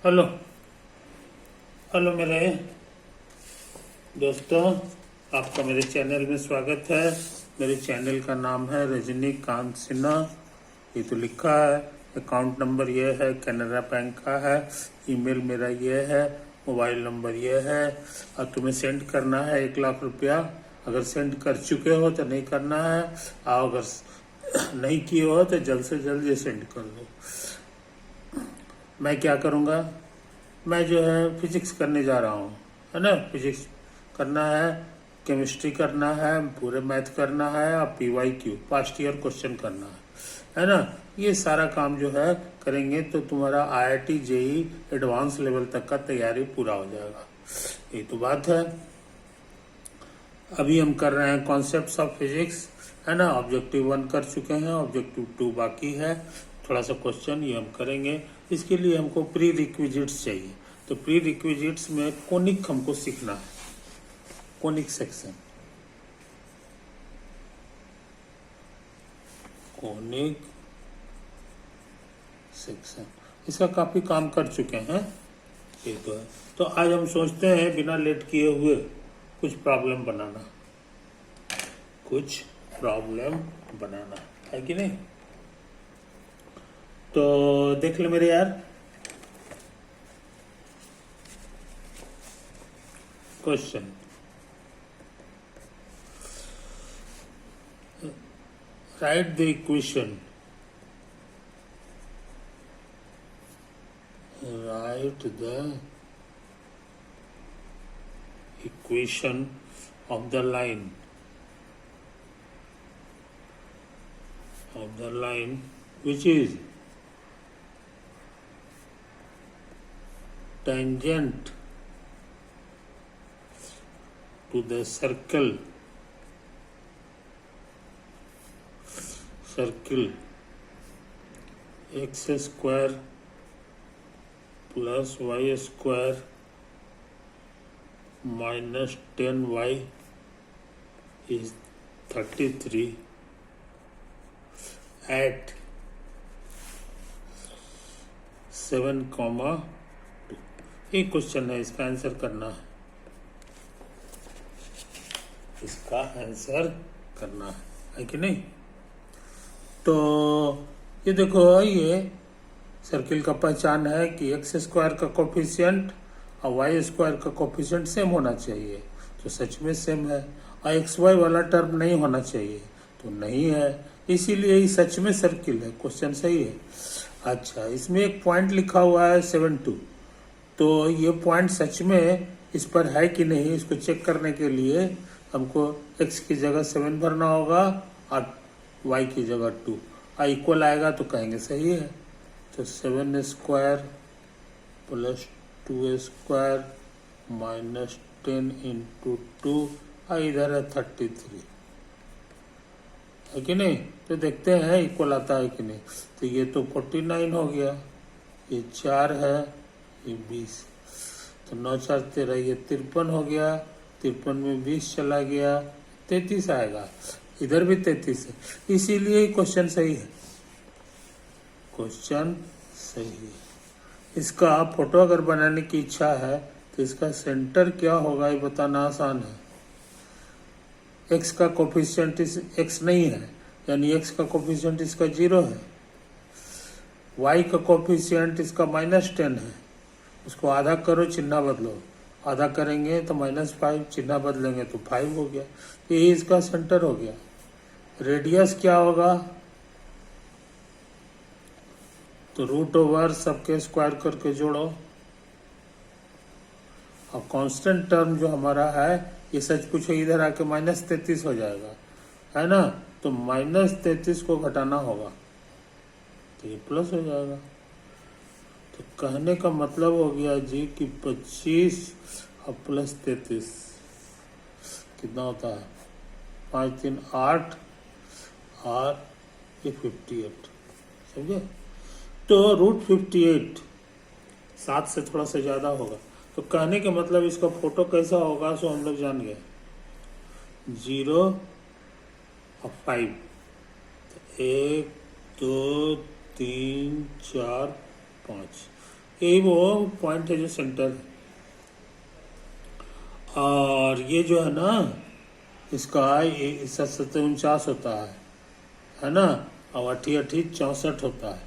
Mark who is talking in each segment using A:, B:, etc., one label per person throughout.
A: Hello hello मेरे दोस्तों, आपका मेरे चैनल में स्वागत है। मेरे चैनल का नाम है रजनीकांत सिन्हा। ये तो लिखा है। अकाउंट नंबर ये है, कैनरा बैंक का है। ईमेल मेरा ये है, मोबाइल नंबर ये है। और तुम्हें सेंड करना है 1 लाख रुपया। अगर सेंड कर चुके हो तो नहीं करना है, और अगर नहीं किए हो तो जल्द से जल्द ये सेंड कर दो। मैं क्या करूँगा, मैं जो है फिजिक्स करने जा रहा हूँ, है ना। फिजिक्स करना है, केमिस्ट्री करना है, पूरे मैथ करना है, और PYQ पास्ट ईयर क्वेश्चन करना है ना। ये सारा काम जो है करेंगे तो तुम्हारा IIT JEE एडवांस लेवल तक का तैयारी पूरा हो जाएगा। ये तो बात है। अभी हम कर रहे हैं कॉन्सेप्ट्स ऑफ फिजिक्स, है ना। ऑब्जेक्टिव 1 कर चुके हैं, ऑब्जेक्टिव 2 बाकी है। थोड़ा सा क्वेश्चन ये हम करेंगे। इसके लिए हमको प्री रिक्विजिट्स चाहिए। तो प्री रिक्विजिट्स में कोनिक हमको सीखना है, कोनिक सेक्शन, कोनिक सेक्शन। इसका काफी काम कर चुके हैं, ये तो है। तो आज हम सोचते हैं बिना लेट किए हुए कुछ प्रॉब्लम बनाना, कुछ प्रॉब्लम बनाना है कि नहीं। तो देख ले मेरे यार, question right the equation, write the equation of the line which is tangent to the circle x square plus y square minus 10y is 33 at 7,2। एक क्वेश्चन है, इसका आंसर करना है, इसका आंसर करना है कि नहीं। तो ये देखो, ये सर्किल का पहचान है कि एक्स स्क्वायर का कोफिशिएंट और वाई स्क्वायर का कोफिशिएंट सेम होना चाहिए। तो सच में सेम है, और एक्स वाई वाला टर्म नहीं होना चाहिए, तो नहीं है। इसीलिए ये सच में सर्किल है। क्वेश्चन सही है। अच्छा, इसमें एक पॉइंट लिखा हुआ है 7,2। तो ये पॉइंट सच में इस पर है कि नहीं, इसको चेक करने के लिए हमको x की जगह 7 भरना होगा और y की जगह 2, और इक्वल आएगा तो कहेंगे सही है। तो 7 square plus 2 square minus 10 into 2, और इधर है 33, है कि नहीं। तो देखते हैं इक्वल आता है कि नहीं। तो ये तो 49 हो गया, ये 4 है, ये 20, तो 9 4 13, ये 53 हो गया। 53 में 20 चला गया, 33 आएगा। इधर भी 33 है, इसीलिए क्वेश्चन सही है। क्वेश्चन सही है। इसका फोटो अगर बनाने की इच्छा है तो इसका सेंटर क्या होगा ये बताना आसान है। x का कोफिशिएंट x नहीं है, यानी x का कोफिशिएंट इसका 0 है। y का कोफिशिएंट इसका -10 है। उसको आधा करो, चिन्ह बदलो, आधा करेंगे तो -5, चिन्ह बदलेंगे तो 5 हो गया। ये इसका सेंटर हो गया। रेडियस क्या होगा, तो √ओवर सबके स्क्वायर करके जोड़ो, और कांस्टेंट टर्म जो हमारा है ये सच पूछो इधर आके -33 हो जाएगा, है ना। तो -33 को घटाना होगा तो ये प्लस हो जाएगा। तो कहने का मतलब हो गया जी कि 25 और प्लस 33 कितना होता है, 5 3 8, और ये 58, समझे। तो √58 7 से थोड़ा सा ज्यादा होगा। तो कहने के मतलब इसका फोटो कैसा होगा सो हम लोग जान गए, 0 और 5, 1 2 3 4 5, यही वो पॉइंट है जो सेंटर है। और ये जो है ना, इसका 749 होता है ना, और 64 होता है,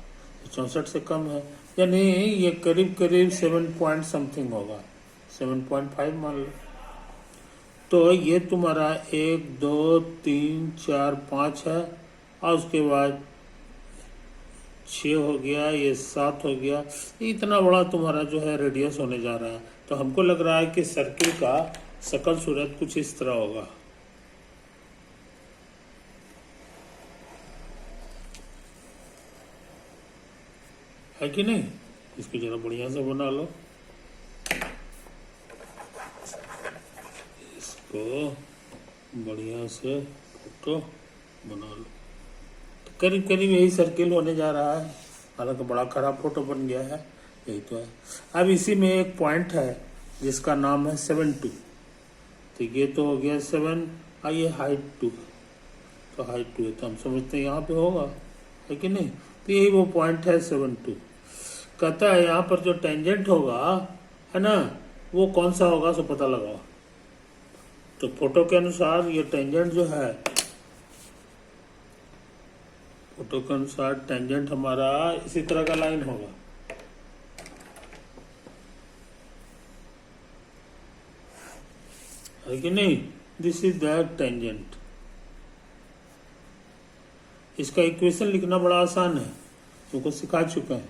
A: 64 से कम है, यानी ये करीब करीब 7 पॉइंट समथिंग होगा, 7.5 मान लो। तो ये तुम्हारा 1 2 3 4 5 है, और उसके बाद 6 हो गया, ये 7 हो गया। इतना बड़ा तुम्हारा जो है रेडियस होने जा रहा है। तो हमको लग रहा है कि सर्किल का शकल सूरत कुछ इस तरह होगा। है कि नहीं? इसको जरा बढ़िया से बना लो, इसको बढ़िया से फोटो बना लो। तो करीब करीब यही सर्किल होने जा रहा है, हालांकि बड़ा खराब फोटो बन गया है, यही तो है। अब इसी में एक पॉइंट है जिसका नाम है 7.2। तो ये तो हो गया 7, और ये हाइट 2, तो हाइट 2 है, तो हम समझते हैं यहाँ पे होगा, है कि नहीं? तो यही वो पॉइंट है 7.2। कहता है यहाँ पर जो टेंजेंट होगा, है ना, वो कौन सा होगा, सो पता लगाओ। तो फोटो के अनुसार ये टेंजेंट जो है, फोटो के अनुसार टेंजेंट हमारा इसी तरह का लाइन होगा। है कि नहीं? This is the tangent. इसका इक्वेशन लिखना बड़ा आसान है, तुमको सिखा चुके हैं।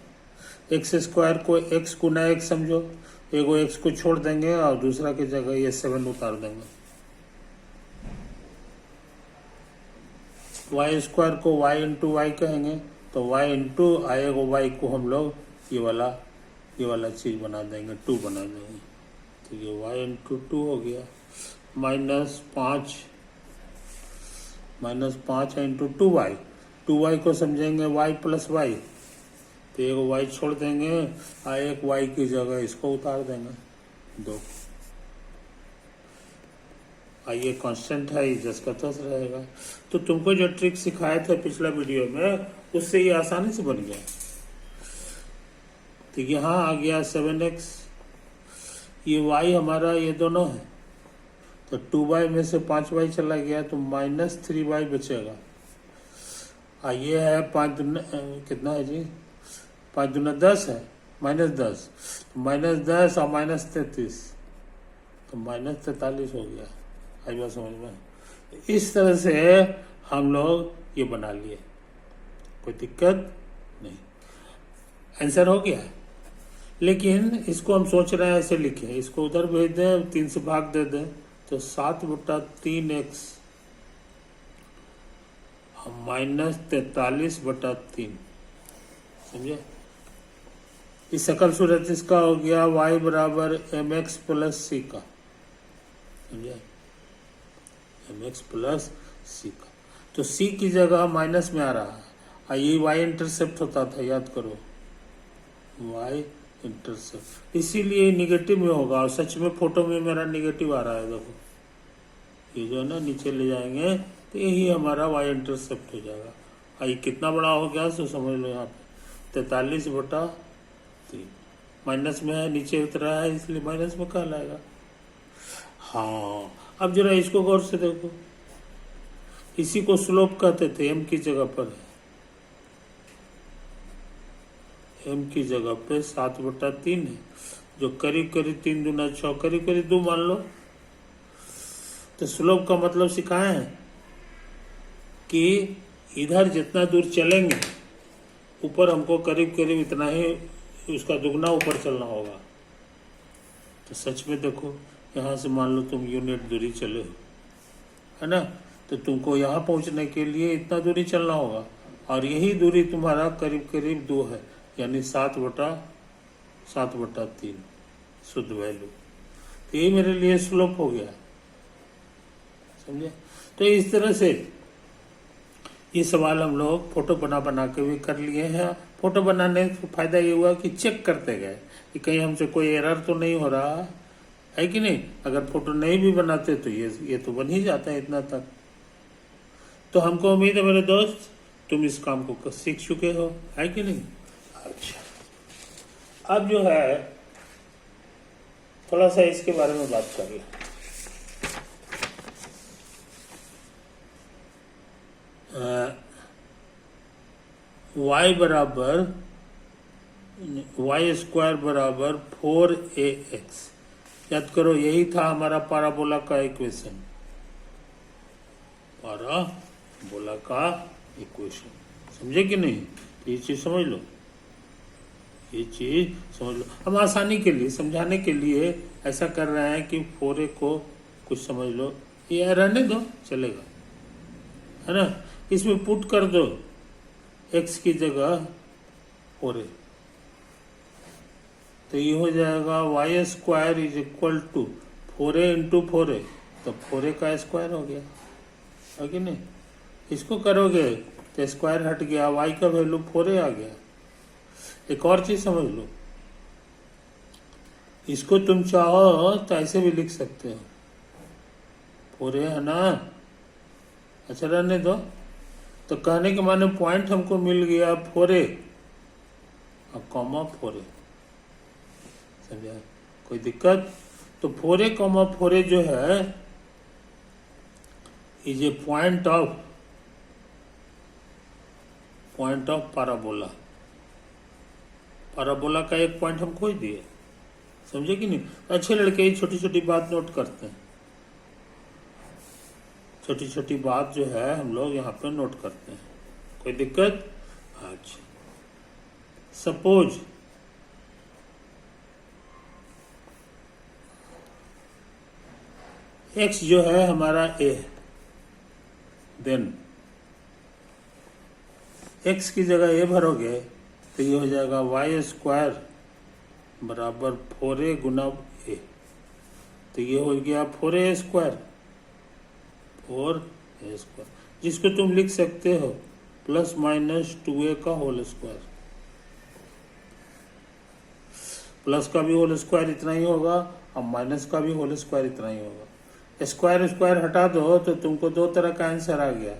A: एक्स स्क्वायर को x गुना x समझो, एगो x को छोड़ देंगे और दूसरा की जगह ये 7 उतार देंगे। y स्क्वायर को y इंटू वाई कहेंगे, तो y इंटू आएगा y को हम लोग ये वाला चीज बना देंगे, 2 बना देंगे। तो ये y इंटू 2 हो गया, -5 है इंटू 2y। 2y को समझेंगे y प्लस y, तो एक y छोड़ देंगे और एक y की जगह इसको उतार देंगे 2। ये कांस्टेंट है, जस का तस रहेगा। तो तुमको जो ट्रिक सिखाया था पिछला वीडियो में, उससे ये आसानी से बन गया। तो यहाँ आ गया 7x, ये y हमारा ये दोनों है, तो 2y में से 5y चला गया, तो -3y बचेगा। ये है 5 दूना कितना है जी, 5 दूना 10 है, -10, तो -10 और -33, तो -43 हो गया। आई बात समझ में? इस तरह से हम लोग ये बना लिए, कोई दिक्कत नहीं, आंसर हो गया। लेकिन इसको हम सोच रहे हैं ऐसे लिखे, इसको उधर भेज दें, 3 से भाग दे दें, तो 7/3x -43/3, समझे? इस शकल सूरत इसका हो गया y बराबर mx प्लस c का, समझे? mx प्लस c का, तो c की जगह माइनस में आ रहा है, ये y इंटरसेप्ट होता था, याद करो, y इंटरसेप्ट, इसीलिए निगेटिव में होगा। और सच में फोटो में मेरा निगेटिव आ रहा है, देखो ये जो है ना, नीचे ले जाएंगे तो यही हमारा y इंटरसेप्ट हो जाएगा। ये कितना बड़ा हो गया सो समझ लो, यहाँ पे 43/3, माइनस में है, नीचे उतरा है, इसलिए माइनस में कहलाएगा। हाँ, अब जरा इसको गौर से देखो, इसी को स्लोप कहते थे, m की जगह पर है, m की जगह पे 7/3 है, जो करीब करीब 3 दूना 6, करीब करीब 2 मान लो। तो स्लोप का मतलब सिखाए हैं कि इधर जितना दूर चलेंगे, ऊपर हमको करीब करीब इतना ही, उसका दुगना ऊपर चलना होगा। तो सच में देखो, यहाँ से मान लो तुम यूनिट दूरी चले हो, है ना, तो तुमको यहाँ पहुँचने के लिए इतना दूरी चलना होगा, और यही दूरी तुम्हारा करीब करीब 2 है, यानी 7/3 शुद्ध वैल्यू। तो ये मेरे लिए स्लोप हो गया, समझे? तो इस तरह से ये सवाल हम लोग फोटो बना के भी कर लिए हैं। फोटो बनाने से फायदा ये हुआ कि चेक करते गए कि कहीं हमसे कोई एरर तो नहीं हो रहा है कि नहीं। अगर फोटो नहीं भी बनाते तो ये तो बन ही जाता है इतना तक। तो हमको उम्मीद है मेरे दोस्त, तुम इस काम को सीख चुके हो, है कि नहीं? अच्छा, अब जो है थोड़ा सा इसके बारे में बात कर ले। y बराबर वाई स्क्वायर बराबर 4ax। याद करो, यही था हमारा पाराबोला का इक्वेशन, पाराबोला का इक्वेशन। समझे कि नहीं? ये चीज समझ लो, ये चीज समझ लो। हम आसानी के लिए समझाने के लिए ऐसा कर रहे हैं कि 4a को कुछ समझ लो, ये रहने दो चलेगा, है ना। इसमें पुट कर दो x की जगह 4a, तो ये हो जाएगा Y square is equal to 4a into 4a, तो 4a का स्क्वायर हो गया, है कि नहीं। इसको करोगे तो स्क्वायर हट गया, y का वैल्यू 4a आ गया। एक और चीज समझ लो, इसको तुम चाहो तो ऐसे भी लिख सकते हो, 4a है ना, अच्छा रहने दो। तो कहने के माने पॉइंट हमको मिल गया 4a और कॉमा 4a, समझा? कोई दिक्कत? तो 4a कॉमा 4a जो है is a point of parabola. Parabola का एक पॉइंट हम खोज दिए, समझे कि नहीं। अच्छे लड़के ही छोटी छोटी बात नोट करते हैं, छोटी छोटी बात जो है हम लोग यहाँ पे नोट करते हैं, कोई दिक्कत? अच्छा, सपोज x जो है हमारा a, देन x की जगह a भरोगे तो ये हो जाएगा वाई स्क्वायर बराबर 4a गुना a, तो ये हो गया 4a स्क्वायर, 4a स्क्वायर, जिसको तुम लिख सकते हो प्लस माइनस 2a का होल स्क्वायर। प्लस का भी होल स्क्वायर इतना ही होगा और माइनस का भी होल स्क्वायर इतना ही होगा। स्क्वायर स्क्वायर हटा दो तो तुमको दो तरह का आंसर आ गया,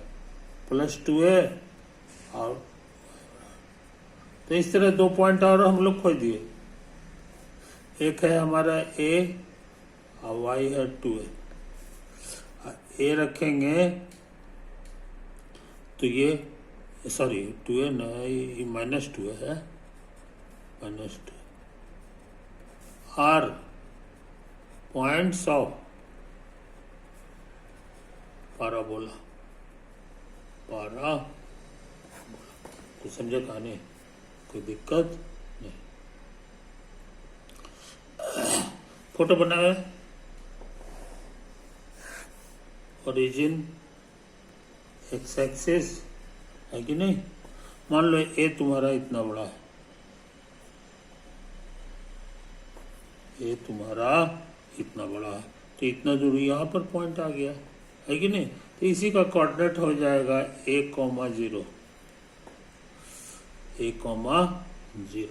A: प्लस 2a और, तो इस तरह दो पॉइंट और हम लोग खोज दिए। एक है हमारा a और y है 2a। a रखेंगे तो ये, सॉरी 2a ना, ये माइनस 2a है, minus 2 are points of parabola, parabola तो समझे कहानी, कोई दिक्कत नहीं। फोटो बनाए, ओरिजिन एक्स एक्सिस है कि नहीं। मान लो ए तुम्हारा इतना बड़ा है, ए तुम्हारा इतना बड़ा है, तो इतना दूर यहाँ पर पॉइंट आ गया, है कि नहीं। तो इसी का कोऑर्डिनेट हो जाएगा a, 0, a, 0।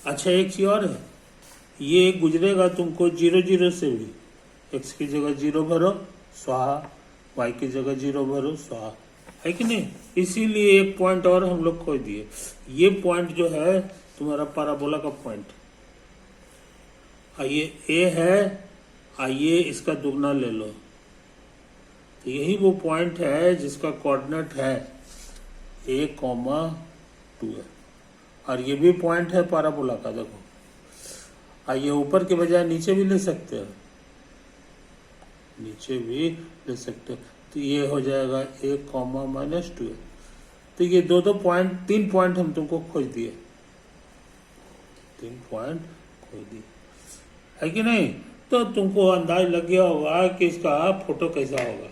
A: अच्छा एक चीज और है, ये गुजरेगा तुमको 0 0 से भी, x की जगह 0 भरो स्वाहा, y की जगह 0 भरो स्वाहा, है कि नहीं। इसीलिए एक पॉइंट और हम लोग खोज दिए, ये पॉइंट जो है तुम्हारा पाराबोला का पॉइंट, ये a है, आइए इसका दुगना ले लो, तो यही वो पॉइंट है जिसका कोऑर्डिनेट है a, 2 है, और ये भी पॉइंट है पाराबोला का। देखो आइए ऊपर के बजाय नीचे भी ले सकते हो, नीचे भी ले सकते हो, तो ये हो जाएगा a, -2 है। तो ये दो पॉइंट, 3 पॉइंट हम तुमको खोज दिए, 3 पॉइंट खोज दिए, है कि नहीं। तो तुमको अंदाज लग गया होगा कि इसका फोटो कैसा होगा।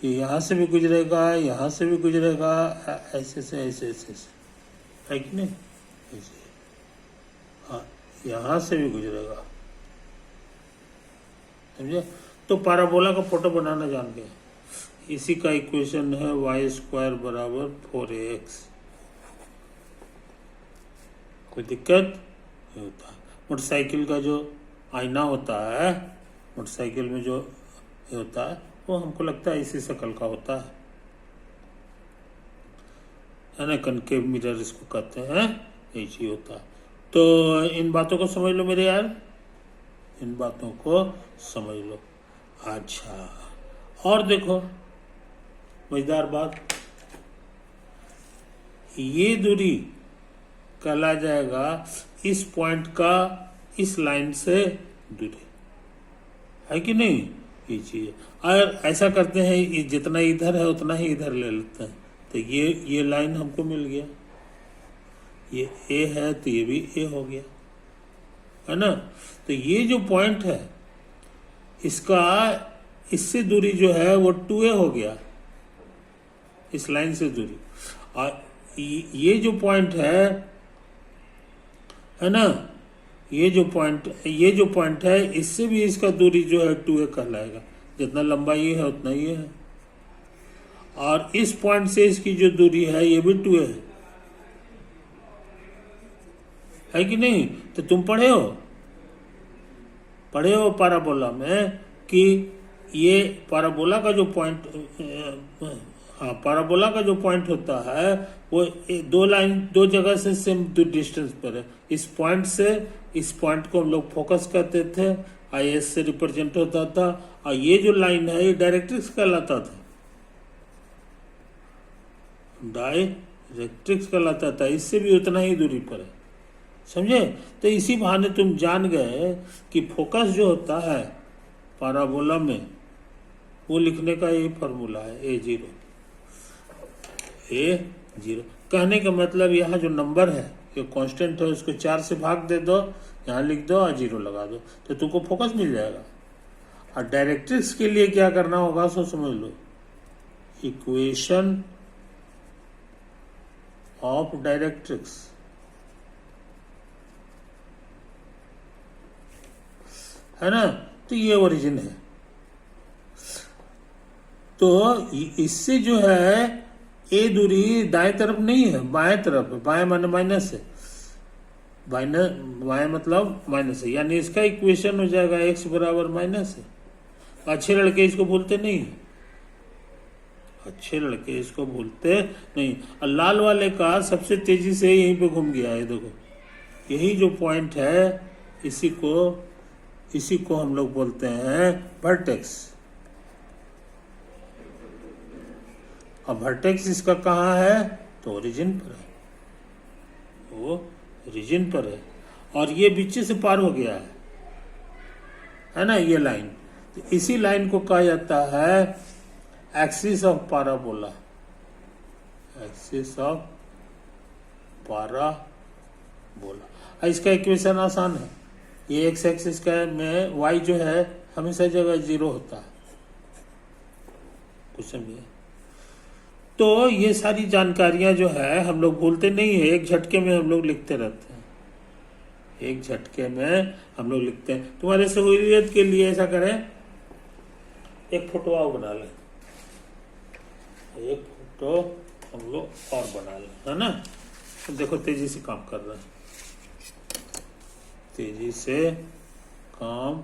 A: ये यहाँ से भी गुजरेगा, यहाँ से भी गुजरेगा, ऐसे से ऐसे ऐसे, है कि नहीं, ऐसे, हाँ यहाँ से भी गुजरेगा, समझे। तो पाराबोला का फोटो बनाना जान गए, इसी का इक्वेशन है वाई स्क्वायर बराबर 4ax। कोई दिक्कत नहीं होता। मोटरसाइकिल का जो आईना होता है, मोटरसाइकिल में जो होता है, वो हमको लगता है इसी शक्ल का होता है। है ना, कनकेव मिरर इसको कहते हैं, ये चीज होता है। तो इन बातों को समझ लो मेरे यार, इन बातों को समझ लो। अच्छा, और देखो मजेदार बात, ये दूरी कहला जाएगा इस पॉइंट का इस लाइन से दूरी, है कि नहीं, ये चीज। और ऐसा करते हैं, ये जितना इधर है उतना ही इधर ले लेते हैं, तो ये लाइन हमको मिल गया, ये ए है तो ये भी ए हो गया, है ना। तो ये जो पॉइंट है इसका इससे दूरी जो है वो 2a हो गया, इस लाइन से दूरी। और ये जो पॉइंट है ना, ये जो पॉइंट है इससे भी इसका दूरी जो है 2a कहलाएगा, जितना लंबा ये है उतना ये है। और इस पॉइंट से इसकी जो दूरी है ये भी 2a है कि नहीं। तो तुम पढ़े हो पैराबोला में कि ये पैराबोला का जो पॉइंट, पैराबोला का जो पॉइंट होता है वो दो जगह से सेम डिस्टेंस पर है। इस पॉइंट से इस पॉइंट को हम लोग फोकस करते थे, IS से रिप्रेजेंट होता था, और ये जो लाइन है ये डायरेक्ट्रिक्स कहलाता था, डायरेक्ट्रिक्स कहलाता था, इससे भी उतना ही दूरी पर है, समझे। तो इसी बहाने तुम जान गए कि फोकस जो होता है पैराबोला में वो लिखने का यही फॉर्मूला है, A0। कहने का मतलब यहाँ जो नंबर है ये कांस्टेंट है, उसको 4 से भाग दे दो, यहाँ लिख दो और 0 लगा दो, तो तुमको फोकस मिल जाएगा। और डायरेक्ट्रिक्स के लिए क्या करना होगा सो समझ लो, इक्वेशन ऑफ डायरेक्ट्रिक्स, है ना। तो ये ओरिजिन है। तो इससे जो है ए दूरी दाएं तरफ नहीं है, बाएं तरफ है, बाएं माने माइनस है, बाएं मतलब माइनस है, यानी इसका इक्वेशन हो जाएगा x बराबर माइनस है। अच्छे लड़के इसको भूलते नहीं, अच्छे लड़के इसको भूलते नहीं। और लाल वाले का सबसे तेजी से यहीं पे घूम गया है, देखो यही जो पॉइंट है इसी को हम लोग बोलते हैं वर्टेक्स। अब वर्टेक्स इसका कहाँ है, तो ओरिजिन पर है, वो ओरिजिन पर है, और ये बीच से पार हो गया है ना ये लाइन। तो इसी लाइन को कहा जाता है axis of parabola, axis of parabola. इसका इक्वेशन आसान है, ये एक्स एक्सिस का में y जो है हमेशा जगह 0 होता है, कुछ समझिए। तो ये सारी जानकारियां जो है हम लोग भूलते नहीं है, एक झटके में हम लोग लिखते रहते हैं, एक झटके में हम लोग लिखते हैं। तुम्हारे सहूलियत के लिए ऐसा करें, एक फोटो और बना लें, एक फोटो हम लोग और बना लें, है ना। तो देखो तेजी से काम कर रहे हैं, तेजी से काम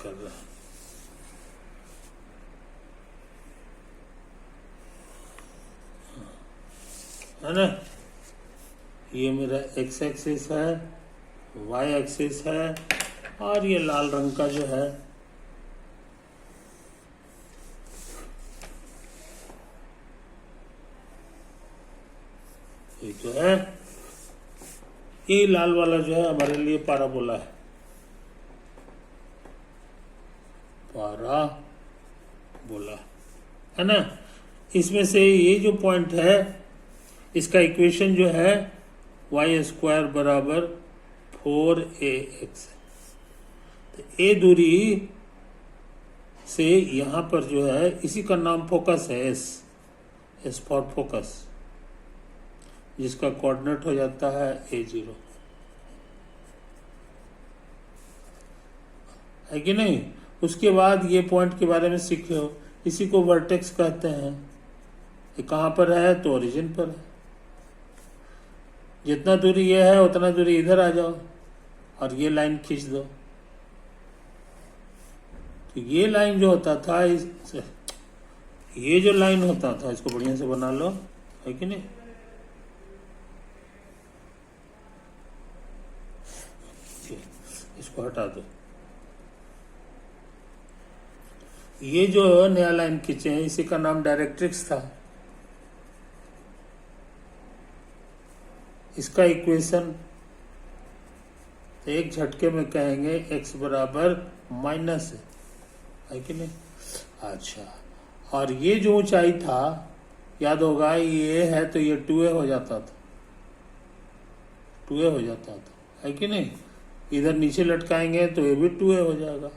A: कर रहा है, है ना। ये मेरा x एक्सिस है, y एक्सिस है, और ये लाल रंग का जो है ये जो है, ये लाल वाला जो है हमारे लिए पैराबोला है, पैराबोला, है ना। इसमें से ये जो पॉइंट है इसका इक्वेशन जो है y² बराबर 4ax। तो a दूरी से यहां पर जो है इसी का नाम फोकस है, S फॉर फोकस, जिसका कोऑर्डिनेट हो जाता है A0, है कि नहीं। उसके बाद ये पॉइंट के बारे में सीखे हो, इसी को वर्टेक्स कहते हैं। ये कहाँ पर है, तो ओरिजिन पर है। जितना दूरी ये है उतना दूरी इधर आ जाओ और ये लाइन खींच दो। तो ये लाइन जो होता था ये जो लाइन होता था, इसको बढ़िया से बना लो, है कि नहीं। इसको हटा दो। ये जो नया लाइन खींचे हैं इसी का नाम डायरेक्ट्रिक्स था। इसका इक्वेशन एक झटके में कहेंगे x बराबर माइनस है कि नहीं। अच्छा, और ये जो ऊंचाई था याद होगा ये है तो ये 2a हो जाता था, 2a हो जाता था, है कि नहीं। इधर नीचे लटकाएंगे तो ये भी 2a हो जाएगा।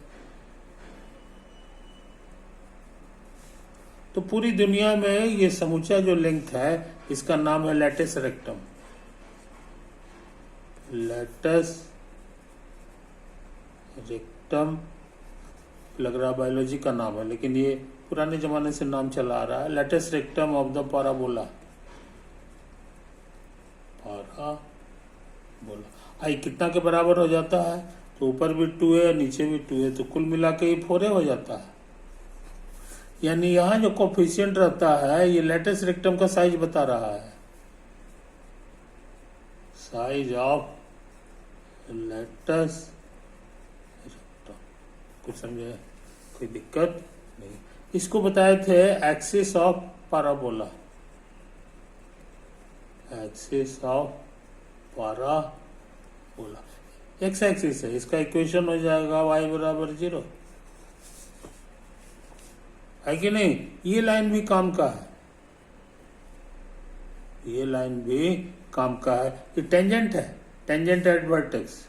A: तो पूरी दुनिया में ये समूचा जो लेंथ है इसका नाम है लैटिस रेक्टम। लैटिस रेक्टम लग रहा बायोलॉजी का नाम है, लेकिन ये पुराने जमाने से नाम चला आ रहा है, latus rectum of the parabola. Parabola आई कितना के बराबर हो जाता है, तो ऊपर भी 2a नीचे भी 2a, तो कुल मिला के ये 4a हो जाता है। यानी यहाँ जो कोफिशिएंट रहता है ये लैटिस रेक्टम का साइज बता रहा है, साइज ऑफ लैटिस रेक्टम। कुछ समझे, कोई दिक्कत नहीं। इसको बताए थे axis of parabola, axis of parabola x axis है, इसका इक्वेशन हो जाएगा y बराबर 0, है कि नहीं। ये लाइन भी काम का है, ये लाइन भी काम का है। ये टेंजेंट है, tangent at vertex,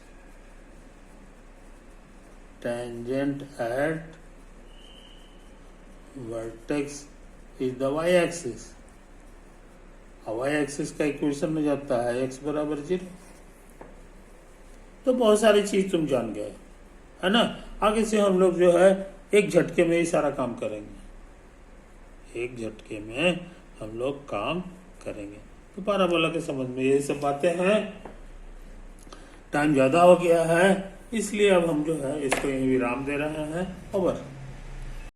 A: tangent at vertex is the y axis. y axis का इक्वेशन हो जाता है x बराबर 0। तो बहुत सारी चीज तुम जान गए, है ना। आगे से हम लोग जो है एक झटके में ही सारा काम करेंगे, एक झटके में हम लोग काम करेंगे। तो पैराबोला के समझ में ये सब बातें हैं। टाइम ज्यादा हो गया है इसलिए अब हम जो है इसको यही विराम दे रहे हैं। ओवर।